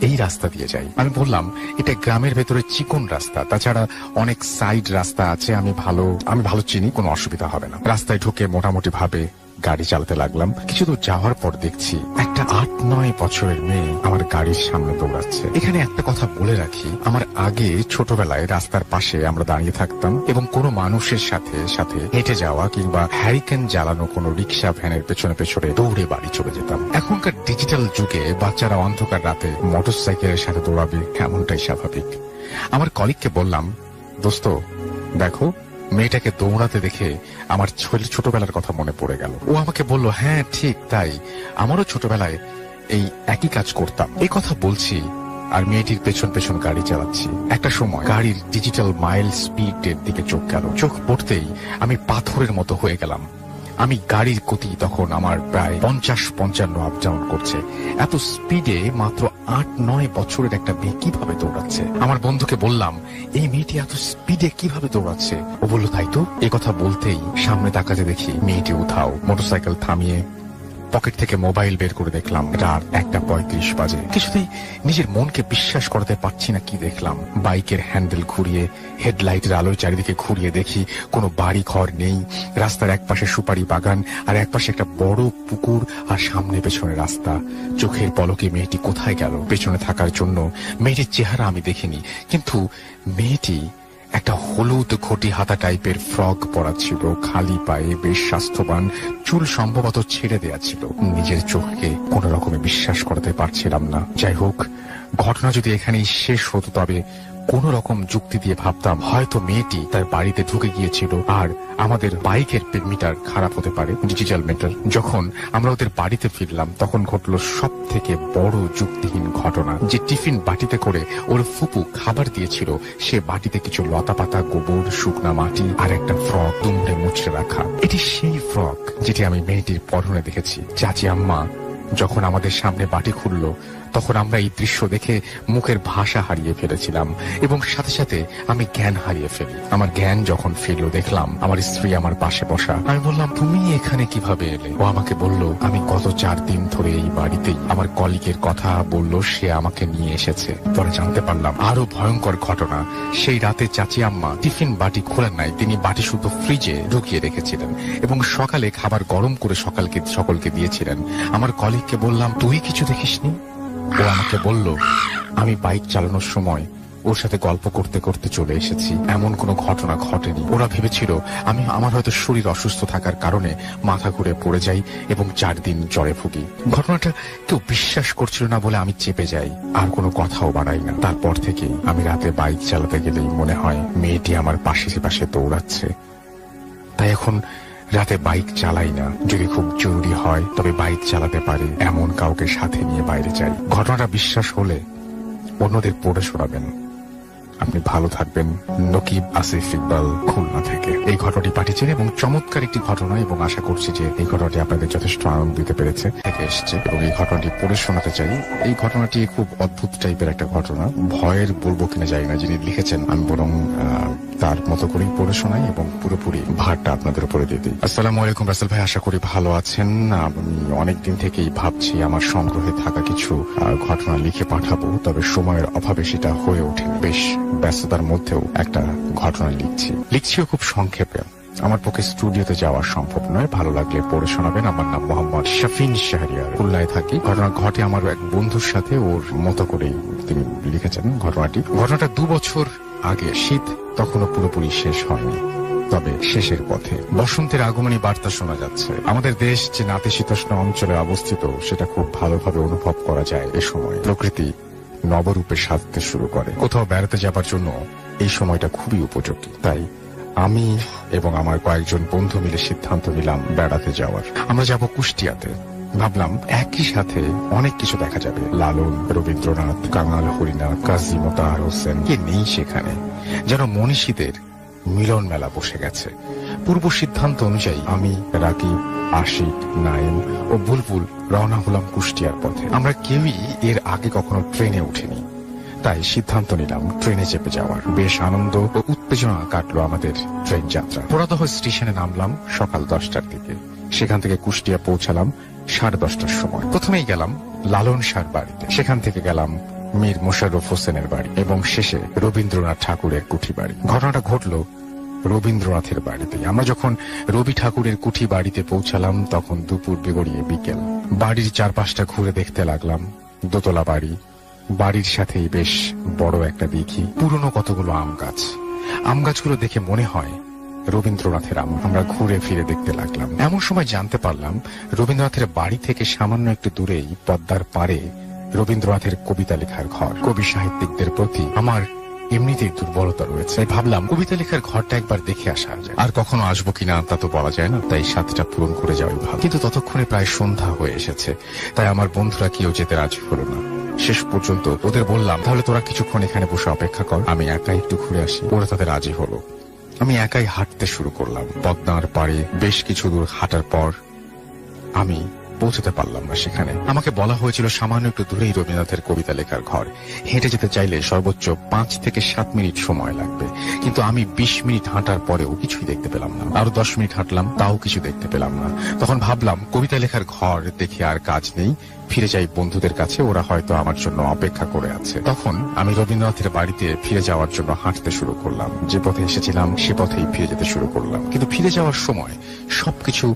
এই রাস্তা দিয়ে যাই। আমি বললাম, এটা গ্রামের ভেতরে চিকন রাস্তা, তাছাড়া অনেক সাইড রাস্তা আছে, আমি ভালো চিনি, কোনো অসুবিধা হবে না। রাস্তায় ঢুকে মোটামুটি ভাবে গাড়ি চালাতে লাগলাম। কিছু দূর যাওয়ার পর দেখছি একটা 8-9 বছরের মেয়ে আমার গাড়ির সামনে দৌড়াচ্ছে। এখানে একটা কথা বলে রাখি, আমার আগে ছোটবেলায় রাস্তার পাশে আমরা দাঁড়িয়ে থাকতাম এবং কোনো মানুষের সাথে সাথে হেঁটে যাওয়া কিংবা হ্যারিকেন জ্বালানো কোনো রিক্সা ভ্যানের পেছনে পেছনে দৌড়ে বাড়ি চলে যেতাম। এখনকার ডিজিটাল যুগে বাচ্চারা অন্ধকার রাতে মোটরসাইকেলের সাথে দৌড়াবে, এমনটাই স্বাভাবিক। আমার কলিগকে বললাম, দোস্ত দেখো, মেয়েটাকে দৌড়াতে দেখে আমার ছোটবেলার কথা মনে পড়ে গেল। ও আমাকে বলল, হ্যাঁ ঠিক তাই, আমারও ছোটবেলায় এই একই কাজ করতাম। এই কথা বলছি আর মেয়েটির পেছন পেছন গাড়ি চালাচ্ছি। একটা সময় গাড়ির ডিজিটাল মাইল স্পিডের দিকে চোখ গেল। চোখ পড়তেই আমি পাথরের মতো হয়ে গেলাম। আমি গাড়ির গতি তখন আমার প্রায় 50-55 আপ ডাউন করছে। এত স্পিডে মাত্র 8-9 বছরের একটা মেয়ে কিভাবে দৌড়াচ্ছে? আমার বন্ধুকে বললাম, এই মেয়েটি এত স্পিডে কিভাবে দৌড়াচ্ছে? ও বলল, তাই তো। এ কথা বলতেই সামনে তাকাতে দেখি মেয়েটি উধাও। মোটরসাইকেল থামিয়ে পকেট থেকে মোবাইল বের করে দেখলাম রাত 1:35 বাজে। কিছুতেই নিজের মনকে বিশ্বাস করতে পারছি না কি দেখলাম। বাইকের হ্যান্ডেল ঘুরিয়ে হেডলাইটের আলোয় চারিদিকে ঘুরিয়ে দেখি কোনো বাড়ি ঘর নেই। রাস্তার একপাশে সুপারি বাগান, আর একপাশে একটা বড় পুকুর, আর সামনে পেছনে রাস্তা। চোখের পলকে মেয়েটি কোথায় গেল? পেছনে থাকার জন্য মেয়েটির চেহারা আমি দেখিনি, কিন্তু মেয়েটি একটা হলুদ ঘটি হাতা টাইপের ফ্রক পরা ছিল, খালি পায়ে, বেশ স্বাস্থ্যবান, চুল সম্ভবত ছেড়ে দেয়া ছিল। নিজের চোখকে কোনো রকমে বিশ্বাস করতে পারছিলাম না। যাই হোক, ঘটনা যদি এখানেই শেষ হতো তবে কোন রকম যুক্তি দিয়ে ভাবতাম হয়তো মেয়েটি তার বাড়িতে ঢুকে গিয়েছিল আর আমাদের বাইকের মিটার খারাপ হতে পারে, ডিজিটাল মিটার। যখন আমরা ওদের বাড়িতে ফিরলাম তখন ঘটলো সব থেকে বড় যুক্তিহীন ঘটনা। যে টিফিন বাটিতে করে ওর ফুপু খাবার দিয়েছিল, সে বাটিতে কিছু লতাপাতা, গোবর, শুকনা মাটি আর একটা ফ্রক দুমড়ে মুচড়ে রাখা। এটি সেই ফ্রক যেটি আমি মেয়েটির পরনে দেখেছি। চাচি আম্মা যখন আমাদের সামনে বাটি খুললো তখন আমরা এই দৃশ্য দেখে মুখের ভাষা হারিয়ে ফেলেছিলাম এবং সাথে সাথে আমি জ্ঞান হারিয়ে ফেলি। আমার জ্ঞান যখন ফিরলো দেখলাম আমার স্ত্রী আমার পাশে বসা। আমি বললাম, তুমি এখানে কিভাবে এলে? ও আমাকে বলল, আমি গত 4 দিন ধরে এই বাড়িতেই। আমার কলিগের কথা বলল, সে আমাকে নিয়ে এসেছে। পরে জানতে পারলাম আরো ভয়ঙ্কর ঘটনা। সেই রাতে চাচি আম্মা টিফিন বাটি খোলেন নাই, তিনি বাটি শুধু ফ্রিজে ঢুকিয়ে রেখেছিলেন এবং সকালে খাবার গরম করে সকলকে দিয়েছিলেন। আমার কলিগকে বললাম, তুই কিছু দেখিসনি? ও আমাকে বলল, আমি বাইক চালানোর সময় ওর সাথে গল্প করতে করতে চলে এসেছি, এমন কোনো ঘটনা ঘটেনি। ওরা ভেবেছিল আমার হয়তো শরীর অসুস্থ থাকার কারণে মাথা ঘুরে পড়ে যাই এবং 4 দিন জ্বরে ভুগি। ঘটনাটা কেউ বিশ্বাস করছিল না বলে আমি চেপে যাই, আর কোনো কথাও বাড়াই না। তারপর থেকেই আমি রাতে বাইক চালাতে গেলেই মনে হয় মেয়েটি আমার পাশে দৌড়াচ্ছে। তাই এখন রাতে বাইক চালাই না। যদি খুব জরুরি হয় তবে বাইক চালাতে পারি এমন কাউকে সাথে নিয়ে বাইরে যাই। ঘটনাটা বিশ্বাস হলে অন্যদের পড়ে শোনাবেন। আপনি ভালো থাকবেন। নকিব আসিফ ইকবাল, খুলনা থেকে এই ঘটনাটি পাঠিয়েছেন এবং চমৎকার একটি ঘটনা, এবং আশা করছি যে এই ঘটনাটি আপনাদের যথেষ্ট আনন্দ দিতে পেরেছে থেকে এসছে এবং এই ঘটনাটি পড়ে শোনাতে চাই। এই ঘটনাটি খুব অদ্ভুত টাইপের একটা ঘটনা, ভয়ের বলবো কিনা জানি না। যিনি লিখেছেন আমি বরং তার মতো করেই পড়ে শোনাই এবং পুরোপুরি ভারটা আপনাদের উপরে দিয়ে দিই। আসসালামু আলাইকুম রাসেল ভাই, আশা করি ভালো আছেন। আমি অনেকদিন থেকেই ভাবছি আমার সংগ্রহে থাকা কিছু ঘটনা লিখে পাঠাবো, তবে সময়ের অভাবে সেটা হয়ে ওঠেনি। বেশ ব্যস্ততার মধ্যেও একটা ঘটনা লিখছিও খুব সংক্ষেপে। আমার পক্ষে স্টুডিওতে যাওয়া সম্ভব নয়, ভালো লাগলে পড়ে শোনাবেন। আমার নাম মোহাম্মদ শাফিন শাহরিয়ার, খুলনায় থাকি। ঘটনা ঘটে আমার এক বন্ধুর সাথে, ওর মতো করেই তিনি লিখেছেন ঘটনাটা 2 বছর আগে। শীত তখনও পুরোপুরি শেষ হয়নি, তবে শেষের পথে। বসন্তের আগমনী বার্তা শোনা যাচ্ছে। আমাদের দেশ যে নাতিশীতোষ্ণ অঞ্চলে অবস্থিত সেটা খুব ভালোভাবে অনুভব করা যায়। এ সময় প্রকৃতি নবরূপে সাজতে শুরু করে। কোথাও বেড়াতে যাবার জন্য এই সময়টা খুবই উপযোগী। তাই আমি এবং আমার কয়েকজন বন্ধু মিলে সিদ্ধান্ত নিলাম বেড়াতে যাওয়ার। আমরা যাব কুষ্টিয়াতে। ভাবলাম একই সাথে অনেক কিছু দেখা যাবে। লালন, রবীন্দ্রনাথ, কাঙাল হরিনাথ, কাজী মোতাহার হোসেন, কে নেই সেখানে? যেন মনীষীদের মিলন মেলা বসে গেছে। পূর্ব সিদ্ধান্ত অনুযায়ী আমি, রাকিব, আশিক, নাইম ও বুলবুল রওনা হলাম কুষ্টিয়ার পথে। আমরা কেউই এর আগে কখনো ট্রেনে উঠিনি, তাই সিদ্ধান্ত নিলাম ট্রেনে চেপে যাওয়ার। বেশ আনন্দ ও উত্তেজনা কাটলো আমাদের ট্রেন যাত্রা। পোড়াদহ স্টেশনে নামলাম সকাল 10টার দিকে। সেখান থেকে কুষ্টিয়া পৌঁছালাম 10:30টার সময়। প্রথমেই গেলাম লালন শাহর বাড়িতে, সেখান থেকে গেলাম মীর মোশাররফ হোসেনের বাড়ি এবং শেষে রবীন্দ্রনাথ ঠাকুরের কুঠি বাড়ি। ঘটনাটা ঘটলো রবীন্দ্রনাথের বাড়িতে। আমরা যখন রবি ঠাকুরের কুঠি বাড়িতে পৌঁছালাম তখন দুপুর গড়িয়ে বিকেল। বাড়ির চারপাশটা ঘুরে দেখতে লাগলাম। দোতলা বাড়ি, বাড়ির সাথেই বেশ বড় একটা দিঘি, পুরনো কতগুলো আম গাছ। আম গাছগুলো দেখে মনে হয় রবীন্দ্রনাথের আম। আমরা ঘুরে ফিরে দেখতে লাগলাম। এমন সময় জানতে পারলাম রবীন্দ্রনাথের বাড়ি থেকে সামান্য একটু দূরেই পদ্মার পাড়ে রবীন্দ্রনাথের কবিতা লেখার ঘর। কবি সাহিত্যিকদের প্রতি আমার এমনিতেই দুর্বলতা রয়েছে। ভাবলাম কবিতা লেখার ঘরটা একবার দেখে আসা যায়। আর কখনো আসবো কিনা তা তো বলা যায় না, তাই সাথটা পূরণ করে যাওয়াই ভালো। কিন্তু ততক্ষণে প্রায় সন্ধ্যা হয়ে এসেছে, তাই আমার বন্ধুরা কেউ যেতে রাজি হলো না। শেষ পর্যন্ত ওদের বললাম, তাহলে তোরা কিছুক্ষণ এখানে বসে অপেক্ষা কর, আমি একা একটু ঘুরে আসি। ওরা তাদের রাজি হলো। আমি একাই হাঁটতে শুরু করলাম। পদ্মার পাড়ে বেশ কিছু দূর হাঁটার পর আমি পৌঁছতে পারলাম না সেখানে। আমাকে বলা হয়েছিল সামান্য একটু দূরেই রবীন্দ্রনাথের কবিতা লেখার ঘর। হেঁটে যেতে চাইলে সর্বোচ্চ 5 থেকে 7 মিনিট সময় লাগবে, কিন্তু আমি 20 মিনিট হাঁটার পরেও কিছুই দেখতে পেলাম না। আরো 10 মিনিট হাঁটলাম, তাও কিছু দেখতে পেলাম না। তখন ভাবলাম কবিতা লেখার ঘর দেখে আর কাজ নেই, ফিরে যাই বন্ধুদের কাছে, ওরা হয়তো আমার জন্য অপেক্ষা করে আছে। তখন আমি রবীন্দ্রনাথের বাড়িতে ফিরে যাওয়ার জন্য হাঁটতে শুরু করলাম। যে পথে এসেছিলাম সে পথেই ফিরে যেতে শুরু করলাম, কিন্তু ফিরে যাওয়ার সময় সবকিছু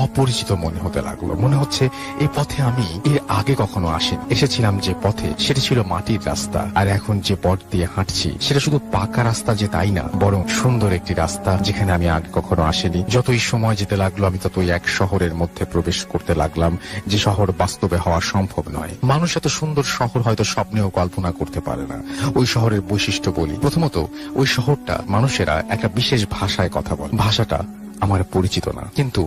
অপরিচিত মনে হতে লাগলো। মনে হচ্ছে এই পথে আমি এর আগে কখনো আসিনি। এসেছিলাম যে পথে সেটা ছিল মাটির রাস্তা, আর এখন যে পথ দিয়ে হাঁটছি সেটা শুধু পাকা রাস্তা যে তাই না, বরং সুন্দর একটি রাস্তা যেখানে আমি আগে কখনো আসিনি। যতই সময় যেতে লাগলো আমি ততই এক শহরের মধ্যে প্রবেশ করতে লাগলাম, যে শহর বাস্তবে হওয়া সম্ভব নয়। মানুষ এত সুন্দর শহর হয়তো স্বপ্নেও কল্পনা করতে পারে না। ওই শহরের বৈশিষ্ট্য বলি। প্রথমত, ওই শহরটা মানুষেরা একটা বিশেষ ভাষায় কথা বলে। ভাষাটা আমার পরিচিত না, কিন্তু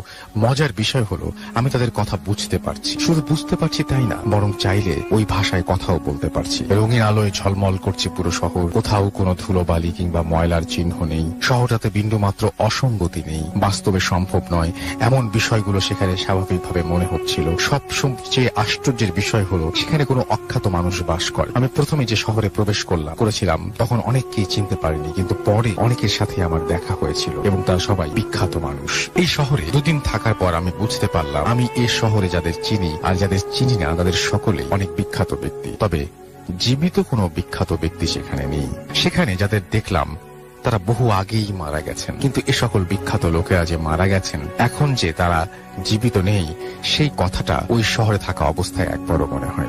মজার বিষয় হলো আমি তাদের কথা বুঝতে পারছি। শুধু বুঝতে পারছি তাই না, বরং চাইলে ওই ভাষায় কথাও বলতে পারছি। রঙিন আলোয় ঝলমল করছে পুরো শহর, কোথাও কোনো ধুলোবালি কিংবা ময়লার চিহ্ন নেই। শহরটাতে বিন্দুমাত্র অসঙ্গতি নেই, বাস্তবে সম্ভব নয় এমন বিষয়গুলো সেখানে স্বাভাবিকভাবে মনে হচ্ছিল। সবচেয়ে আশ্চর্যের বিষয় হলো সেখানে কোনো অখ্যাত মানুষ বাস করে। আমি প্রথমে যে শহরে প্রবেশ করেছিলাম তখন অনেককেই চিনতে পারিনি, কিন্তু পরে অনেকের সাথে আমার দেখা হয়েছিল এবং তারা সবাই বিখ্যাত মানুষ। এই শহরে দুদিন থাকার পর আমি বুঝতে পারলাম আমি এই শহরে যাদের চিনি আর যাদের চিনি না তাদের সকলেই অনেক বিখ্যাত ব্যক্তি, তবে জীবিত কোনো বিখ্যাত ব্যক্তি সেখানে নেই। সেখানে যাদের দেখলাম তারা বহু আগেই মারা গেছেন, কিন্তু এ সকল বিখ্যাত লোকেরা যে মারা গেছেন, এখন যে তারা জীবিত নেই সেই কথাটা ওই শহরে থাকা অবস্থায় একবারও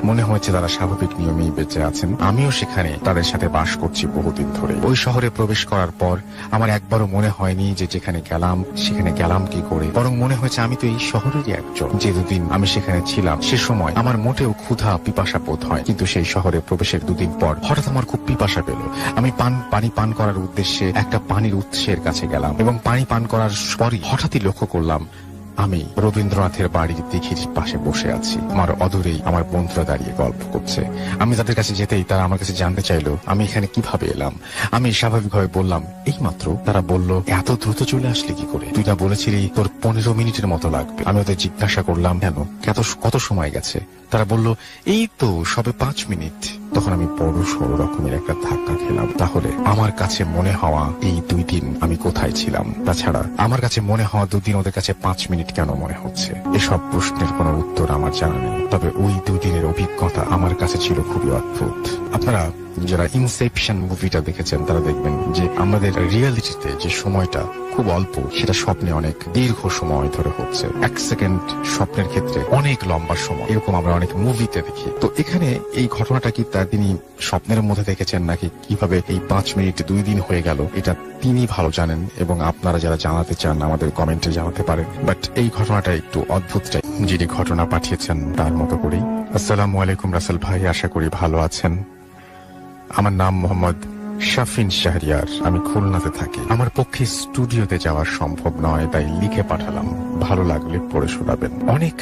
মনে হয়েছে তারা স্বাভাবিক নিয়মেই বেঁচে আছেন। আমিও সেখানে তাদের সাথে বাস করছি বহুদিন ধরে। ওই শহরে প্রবেশ করার পর আমার একবারও মনে হয়নি যে যেখানে গেলাম সেখানে গেলাম কি করে, বরং মনে হয়েছে আমি তো এই শহরেরই একজন। যে দুদিন আমি সেখানে ছিলাম সে সময় আমার মোটেও ক্ষুধা পিপাসা বোধ হয়, কিন্তু সেই শহরে প্রবেশের দুদিন পর হঠাৎ আমার খুব পিপাসা পেল। আমি পানি পান করার উদ্দেশ্যে একটা পানির উৎসের কাছে গেলাম এবং পানি পান করার পরই হঠাৎই লক্ষ্য করলাম আমি রবীন্দ্রনাথের বাড়ির দিঘির পাশে বসে আছি। আমার অদূরেই আমার বন্ধুরা দাঁড়িয়ে গল্প করছে। আমি তাদের কাছে যেতেই তারা আমার কাছে জানতে চাইলো আমি এখানে কিভাবে এলাম। আমি স্বাভাবিকভাবে বললাম এই মাত্র। তারা বলল এত দ্রুত চলে আসলি কি করে, তুই না বলেছিলি তোর 15 মিনিটের মতো লাগবে। আমি ওদের জিজ্ঞাসা করলাম কেন, কত সময় গেছে। তারা বলল এই তো সবে 5 মিনিট। তখন আমি বড় সড় রকমের একটা ধাক্কা খেলাম। তাহলে আমার কাছে মনে হওয়া এই 2 দিন আমি কোথায় ছিলাম? তাছাড়া আমার কাছে মনে হওয়া 2 দিন ওদের কাছে 5 মিনিট কেন মনে হচ্ছে? এসব প্রশ্নের কোনো উত্তর আমার জানা নেই, তবে ওই 2 দিনের অভিজ্ঞতা আমার কাছে ছিল খুবই অদ্ভুত। আপনারা যারা ইনসেপশন মুভিটা দেখেছেন তারা দেখবেন যে আমাদের রিয়েলিটিতে যে সময়টা খুব অল্প সেটা স্বপ্নে অনেক দীর্ঘ সময় ধরে হচ্ছে। 1 সেকেন্ড স্বপ্নের ক্ষেত্রে অনেক লম্বা সময়, এরকম আমরা অনেক মুভিতে দেখি। তো এখানে এই ঘটনাটা কি তিনি স্বপ্নের মধ্যে দেখেছেন নাকি কিভাবে এই 5 মিনিট 2 দিন হয়ে গেল, এটা তিনি ভালো জানেন এবং আপনারা যারা জানাতে চান আমাদের কমেন্টে জানাতে পারেন। বাট এই ঘটনাটা একটু অদ্ভুতটাই। যিনি ঘটনা পাঠিয়েছেন তার মতো করেই। আসসালামু আলাইকুম রাসেল ভাই, আশা করি ভালো আছেন। আমার নাম মোহাম্মদ শাফিন শাহরিয়ার, আমি খুলনাতে থাকি। আমার পক্ষে স্টুডিওতে যাওয়া সম্ভব নয়, তাই লিখে পাঠালাম, ভালো লাগলে পড়ে শোনাবেন। অনেক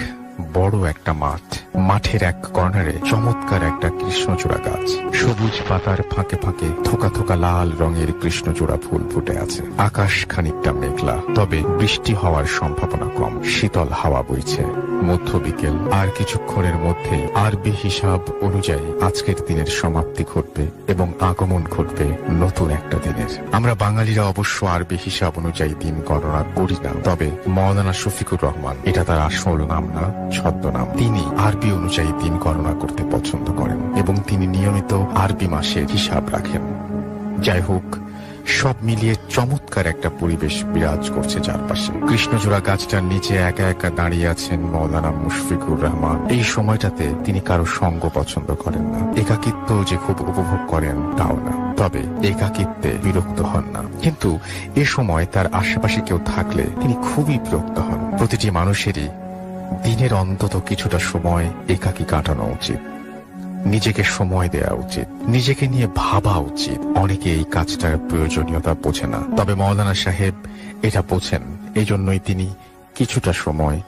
বড় একটা মাঠ, মাঠের এক কর্নারে চমৎকার একটা কৃষ্ণচূড়া গাছ। সবুজ পাতার ফাঁকে ফাঁকে থোকা থোকা লাল রঙের কৃষ্ণচূড়া ফুল ফুটে আছে। আকাশ খানিকটা মেঘলা, তবে বৃষ্টি হওয়ার সম্ভাবনা কম। শীতল হাওয়া বইছে। মধ্য বিকেল, আর কিছুক্ষণের মধ্যেই আরবি হিসাব অনুযায়ী আজকের দিনের সমাপ্তি ঘটবে এবং আগমন ঘটবে নতুন একটা দিনের। আমরা বাঙালিরা অবশ্য আরবি হিসাব অনুযায়ী দিন গণনা করি না, তবে মাওলানা শফিকুর রহমান, এটা তার আসল নাম না, ছদ্মনাম, তিনি আরবি অনুযায়ী দিন গণনা করতে পছন্দ করেন এবং তিনি নিয়মিত আরবি মাসের হিসাব রাখেন। যাই হোক, সব মিলিয়ে চমৎকার একটা পরিবেশ বিরাজ করছে চারপাশে। কৃষ্ণচূড়া গাছটার নিচে একা একা দাঁড়িয়ে আছেন মাওলানা মুশফিকুর রহমান। এই সময়টাতে তিনি কারো সঙ্গ পছন্দ করেন না। একাকিত্ব যে খুব উপভোগ করেন তাও না, তবে একাকিত্বে বিরক্ত হন না। কিন্তু এ সময় তার আশেপাশে কেউ থাকলে তিনি খুবই বিরক্ত হন। প্রতিটি মানুষেরই দিনের অন্তত কিছুটা সময় একাকী কাটানো উচিত, নিজেকে সময় দেওয়া উচিত, নিজেকে নিয়ে ভাবা উচিত। অনেকে এই কাজটার প্রয়োজনীয়তা বোঝে না, তবে মাওলানা সাহেব এটা বোঝেন। এই জন্যই তিনি কিছুটা সময়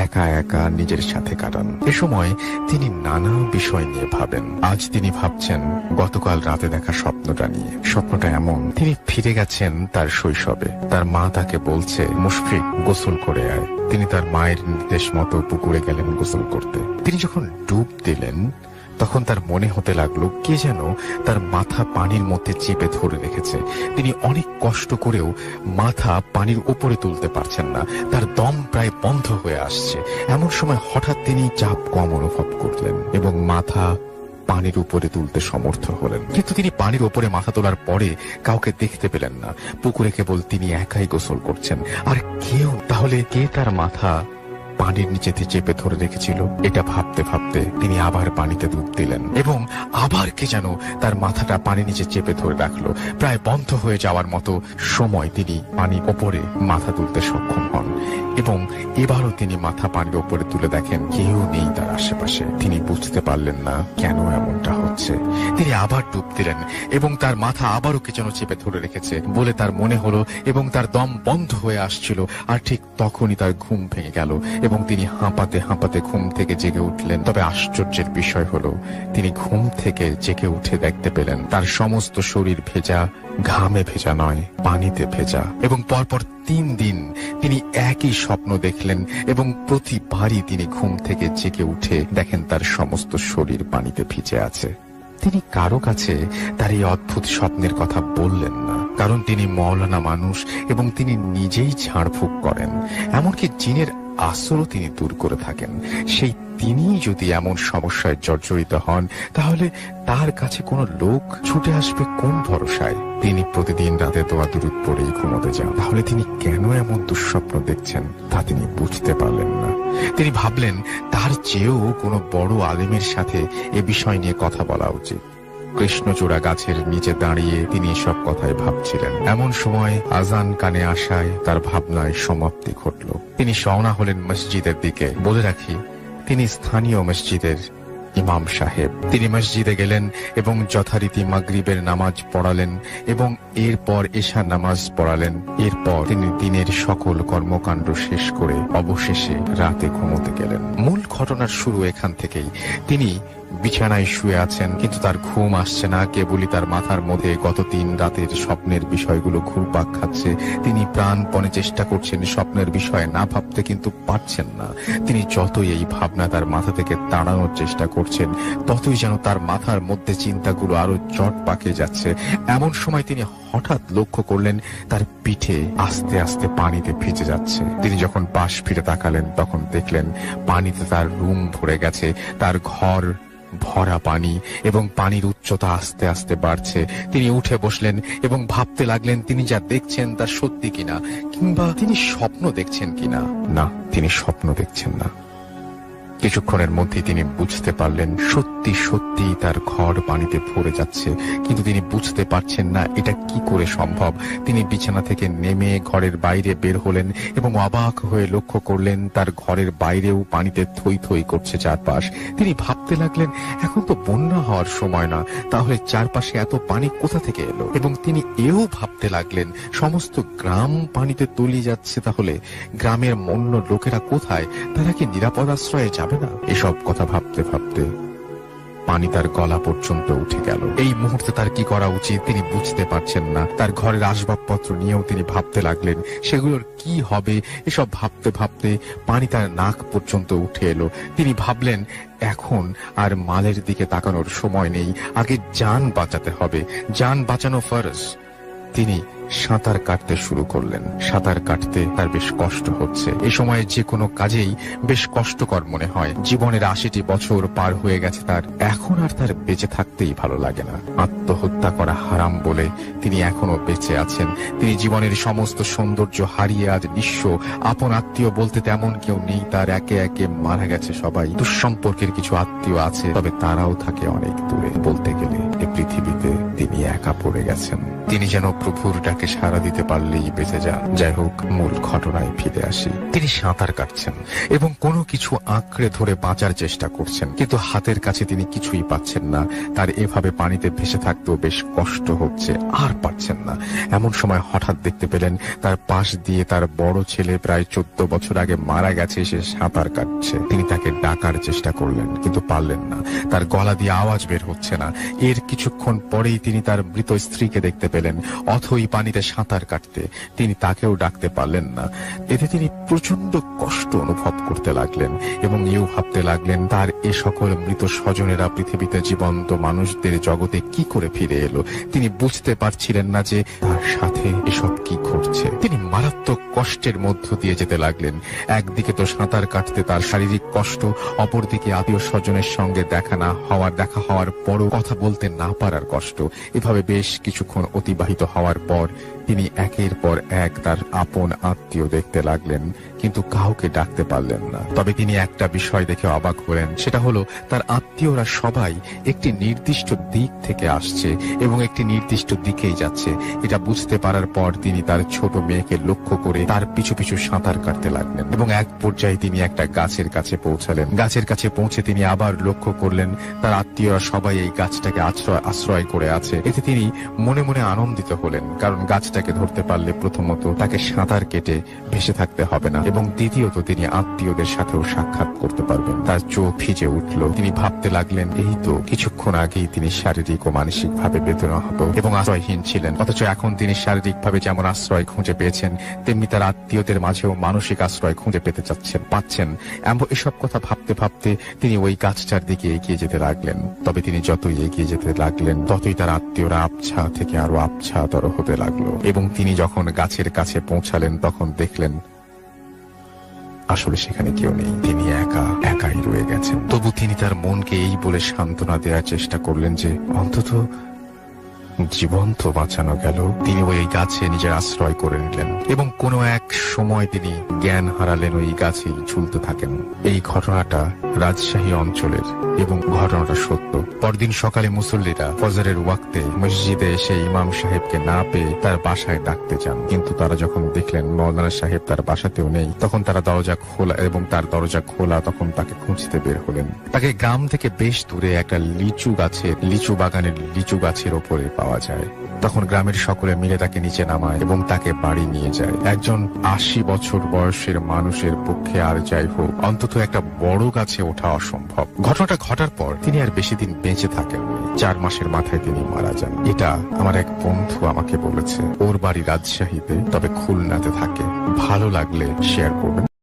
একা একা নিজের সাথে কাটান। এ সময় তিনি নানা বিষয় নিয়ে ভাবেন। আজ তিনি ভাবছেন গতকাল রাতে দেখা স্বপ্নটা নিয়ে। স্বপ্নটা এমন, তিনি ফিরে গেছেন তার শৈশবে। তার মা তাকে বলছে, মুশফিক, গোসল করে আয়। তিনি তার মায়ের নির্দেশ মতো পুকুরে গেলেন গোসল করতে। তিনি যখন ডুব দিলেন তখন তার মনে হতে লাগলো কে যেন তার মাথা পানির মধ্যে চেপে ধরে রেখেছে। তিনি অনেক কষ্ট করেও মাথা পানির উপরে তুলতে পারছেন না, তার দম প্রায় বন্ধ হয়ে আসছে। এমন সময় হঠাৎ তিনি চাপ কম অনুভব করলেন এবং মাথা পানির উপরে তুলতে সমর্থ হলেন। কিন্তু তিনি পানির উপরে মাথা তোলার পরে কাউকে দেখতে পেলেন না। পুকুরে কেবল তিনি একাই গোসল করছেন, আর কেউ, তাহলে কে তার মাথা পানির নিচেতে চেপে ধরে রেখেছিল? এটা ভাবতে ভাবতে তিনি আবার পানিতে ডুব দিলেন এবং আবার কে যেন তার মাথাটা পানির নিচে চেপে ধরে রাখলো। প্রায় বন্ধ হয়ে যাওয়ার মতো সময় তিনি পানির ওপরে মাথা তুলতে সক্ষম হন এবং এবারও তিনি মাথা পানির ওপরে তুলে দেখেন কেউ নেই তার আশেপাশে। তিনি বুঝতে পারলেন না কেন এমনটা হচ্ছে। তিনি আবার ডুব দিলেন এবং তার মাথা আবারও কে যেন চেপে ধরে রেখেছে বলে তার মনে হলো এবং তার দম বন্ধ হয়ে আসছিল। আর ঠিক তখনই তার ঘুম ভেঙে গেল এবং তিনি হাঁপাতে হাঁপাতে ঘুম থেকে জেগে উঠলেন। তবে আশ্চর্যের বিষয় হলো তিনি ঘুম থেকে জেগে উঠে দেখতে পেলেন তার সমস্ত শরীর ভেজা, ঘামে ভেজা নয়, পানিতে ভেজা। এবং পরপর 3 দিন তিনি একই স্বপ্ন দেখলেন এবং প্রতিবারই তিনি ঘুম থেকে জেগে উঠে দেখেন তার সমস্ত শরীর পানিতে ভিজে আছে। তিনি কারো কাছে তার এই অদ্ভুত স্বপ্নের কথা বললেন না, কারণ তিনি মওলানা মানুষ এবং তিনি নিজেই ঝাড়ফুঁক করেন। এমনকি জিনের আসরও তিনি দূর করে থাকেন। সেই তিনি যদি এমন সমস্যায় জর্জরিত হন তাহলে তার কাছে কোনো লোক ছুটে আসবে কোন ভরসায়? তিনি প্রতিদিন রাতে দোয়া দুরূদ পড়েই ঘুমোতে যান। তাহলে তিনি কেন এমন দুঃস্বপ্ন দেখছেন তা তিনি বুঝতে পারলেন না। তিনি ভাবলেন তার চেয়েও কোনো বড় আলেমের সাথে এ বিষয় নিয়ে কথা বলা উচিত। কৃষ্ণচূড়া গাছের নিচে দাঁড়িয়ে তিনি এসব কথাই ভাবছিলেন। এমন সময় আজান কানে আসায় তার ভাবনায় সমাপ্তি ঘটল। তিনি রওনা হলেন মসজিদের দিকে। বলে রাখি, তিনি স্থানীয় মসজিদের ইমাম সাহেব। তিনি মসজিদে গেলেন এবং যথারীতি মাগরিবের নামাজ পড়ালেন এবং এরপর এশা নামাজ পড়ালেন। এরপর তিনি দিনের সকল কর্মকাণ্ড শেষ করে অবশেষে রাতে ঘুমোতে গেলেন। মূল ঘটনার শুরু এখান থেকেই। তিনি বিছানায় শুয়ে আছেন, কিন্তু তার ঘুম আসছে না। কেবলই তার মাথার মধ্যে গত 3 রাতের স্বপ্নের বিষয়গুলো ঘুরপাক খাচ্ছে। তিনি প্রাণপণে চেষ্টা করছেন স্বপ্নের বিষয়ে না ভাবতে, কিন্তু পারছেন না। তিনি যতই এই ভাবনা তার মাথা থেকে তাড়ানোর চেষ্টা করছেন ততই যেন তার মাথার মধ্যে চিন্তাগুলো আরো জট পাকে যাচ্ছে। এমন সময় তিনি হঠাৎ লক্ষ্য করলেন তার পিঠে আস্তে আস্তে পানিতে ভিজে যাচ্ছে। তিনি যখন পাশ ফিরে তাকালেন তখন দেখলেন পানিতে তার রুম ভরে গেছে, তার ঘর ভরা পানি এবং পানির উচ্চতা আস্তে আস্তে বাড়ছে। তিনি উঠে বসলেন এবং ভাবতে লাগলেন তিনি যা দেখছেন তা সত্যি কিনা, কিংবা তিনি স্বপ্ন দেখছেন কিনা। না, তিনি স্বপ্ন দেখছেন না। কিছুক্ষণের মধ্যে তিনি বুঝতে পারলেন সত্যি সত্যি তার ঘর পানিতে ভরে যাচ্ছে, কিন্তু তিনি বুঝতে পারছেন না এটা কি করে সম্ভব। তিনি বিছানা থেকে নেমে ঘরের বাইরে বের হলেন এবং অবাক হয়ে লক্ষ্য করলেন তার ঘরের বাইরেও পানিতে থই থই করছে চারপাশ। তিনি ভাবতে লাগলেন এখন তো বন্যা হওয়ার সময় না, তাহলে চারপাশে এত পানি কোথা থেকে এলো? এবং তিনি এও ভাবতে লাগলেন সমস্ত গ্রাম পানিতে তলিয়ে যাচ্ছে, তাহলে গ্রামের অন্য লোকেরা কোথায়? তারা কি নিরাপদ আশ্রয়ে যাবে না? এসব কথা ভাবতে ভাবতে পানি তার গলা পর্যন্ত উঠে গেল। এই মুহূর্তে তার কি করা উচিত তিনি বুঝতে পারছেন না। তার ঘরের আসবাবপত্র নিয়েও তিনি ভাবতে লাগলেন সেগুলোর কি হবে। এসব ভাবতে ভাবতে পানি তার নাক পর্যন্ত উঠে এলো। তিনি ভাবলেন এখন আর মালের দিকে তাকানোর সময় নেই, আগে জান বাঁচাতে হবে, জান বাঁচানো ফরজ। তিনি সাঁতার কাটতে শুরু করলেন। সাঁতার কাটতে তার বেশ কষ্ট হচ্ছে। এ সময় যে কোনো কাজেই বেশ কষ্টকর মনে হয়। জীবনের 80টি বছর পার হয়ে গেছে তার, এখন আর তার বেঁচে থাকতেই ভালো লাগে না। আত্মহত্যা করা হারাম বলে তিনি এখনো বেঁচে আছেন। তিনি জীবনের সমস্ত সৌন্দর্য হারিয়ে আজ নিঃস্ব। আপন আত্মীয় বলতে তেমন কেউ নেই তার, একে একে মারা গেছে সবাই। দুঃসম্পর্কের কিছু আত্মীয় আছে, তবে তারাও থাকে অনেক দূরে। বলতে গেলে এই পৃথিবীতে তিনি একা পড়ে গেছেন। তিনি যেন প্রভুর ডাকে সাড়া দিতে পারলেই বেঁচে যান। যাই হোক, মূল ঘটনায় ফিরে আসি। তিনি সাঁতার কাটছেন এবং কোনো কিছু আঁকড়ে ধরে বাঁচার চেষ্টা করছেন, কিন্তু হাতের কাছে তিনি কিছুই পাচ্ছেন না। তার এভাবে পানিতে ভেসে থাকতেও বেশ কষ্ট হচ্ছে, আর পারছেন না। এমন সময় হঠাৎ দেখতে পেলেন তার পাশ দিয়ে তার বড় ছেলে প্রায় 14 বছর আগে মারা গেছে, সে সাঁতার কাটছে। তিনি তাকে ডাকার চেষ্টা করলেন, কিন্তু পারলেন না। তার গলা দিয়ে আওয়াজ বের হচ্ছে না। এর কিছুক্ষণ পরেই তিনি তার মৃত স্ত্রীকে দেখতে পেলেন অথই পানিতে সাঁতার কাটতে। তিনি তাকেও ডাকতে পারলেন না। এতে তিনি প্রচন্ড কষ্ট অনুভব করতে লাগলেন এবং এও ভাবতে লাগলেন তার এ সকল মৃত স্বজনেরা পৃথিবীতে জীবন্ত মানুষদের জগতে কি করে ফিরে এলো। তিনি বুঝতে পারছিলেন না যে তার সাথে এসব কি ঘটছে। তিনি মারাত্মক কষ্টের মধ্য দিয়ে যেতে লাগলেন। একদিকে তো সাঁতার কাটতে তার শারীরিক কষ্ট, অপরদিকে আত্মীয় স্বজনের সঙ্গে দেখা হওয়ার পরও কথা বলতে না পারার কষ্ট। এভাবে বেশ কিছুক্ষণ অতিবাহিত হওয়ার পর তিনি একের পর এক তার আপন আত্মীয় দেখতে লাগলেন, কিন্তু কাউকে ডাকতে পারলেন না। তবে তিনি একটা বিষয় দেখে অবাক হলেন, সেটা হলো তার আত্মীয়রা সবাই একটি নির্দিষ্ট দিক থেকে আসছে এবং একটি নির্দিষ্ট দিকেই যাচ্ছে। এটা বুঝতে পারার পর তিনি তার ছোট মেয়েকে লক্ষ্য করে তার পিছু পিছু সাঁতার কাটতে লাগলেন এবং এক পর্যায়ে তিনি একটা গাছের কাছে পৌঁছালেন। গাছের কাছে পৌঁছে তিনি আবার লক্ষ্য করলেন তার আত্মীয়রা সবাই এই গাছটাকে আশ্রয় করে আছে। এতে তিনি মনে মনে আনন্দিত হলেন, কারণ গাছটাকে ধরতে পারলে প্রথমত তাকে সাঁতার কেটে ভেসে থাকতে হবে না এবং দ্বিতীয়ত তিনি আত্মীয়দের সাথেও সাক্ষাৎ করতে পারবেন। তার চোখ ভিজে উঠল। তিনি ভাবতে লাগলেন, এই তো কিছুক্ষণ আগেই তিনি শারীরিক ও মানসিক ভাবে বেদনাহত এবং আশ্রয়হীন ছিলেন, অথচ এখন তিনি শারীরিক ভাবে যেমন আশ্রয় খুঁজে পেয়েছেন, তেমনি তার আত্মীয়দের মাঝেও মানসিক আশ্রয় খুঁজে পাচ্ছেন। এসব কথা ভাবতে ভাবতে তিনি ওই গাছটার দিকে এগিয়ে যেতে লাগলেন। তবে তিনি যতই এগিয়ে যেতে লাগলেন, ততই তার আত্মীয়রা আবছা থেকে আরো আবছাতর হতে লাগলো এবং তিনি যখন গাছের কাছে পৌঁছালেন তখন দেখলেন আসলে সেখানে কেউ নেই। তিনি একাই রয়ে গেছেন। তবু তিনি তার মনকে এই বলে সান্ত্বনা দেওয়ার চেষ্টা করলেন যে অন্তত জীবন তো বাঁচানো গেল। তিনি ওই গাছে নিজের আশ্রয় করে নিলেন এবং কোনো এক সময় তিনি জ্ঞান হারালেন, ওই গাছেই ঝুলতে থাকেন। এই ঘটনাটা রাজশাহী অঞ্চলের এবং ঘটনাটা সত্য। পরদিন সকালে মুসল্লিরা ফজরের ওয়াক্তে মসজিদে এসে ইমাম সাহেবকে না পেয়ে তার বাসায় ডাকতে যান, কিন্তু তারা যখন দেখলেন মৌলানা সাহেব তার বাসাতেও নেই, তখন তারা দরজা খোলা এবং তার দরজা খোলা তখন তাকে খুঁজতে বের হলেন। তাকে গ্রাম থেকে বেশ দূরে একটা লিচু বাগানের লিচু গাছের ওপরে পাওয়া যায়। তখন গ্রামের সকলে মিলে তাকে নিচে নামায় এবং তাকে বাড়ি নিয়ে যায়। একজন 80 বছর বয়সের মানুষের পক্ষে আর যাই হোক অন্তত একটা বড় গাছে ওঠা অসম্ভব। ঘটনাটা ঘটার পর তিনি আর বেশি দিন বেঁচে থাকেন। 4 মাসের মাথায় তিনি মারা যান। এটা আমার এক বন্ধু আমাকে বলেছে। ওর বাড়ি রাজশাহীতে, তবে খুলনাতে থাকে। ভালো লাগলে শেয়ার করবেন।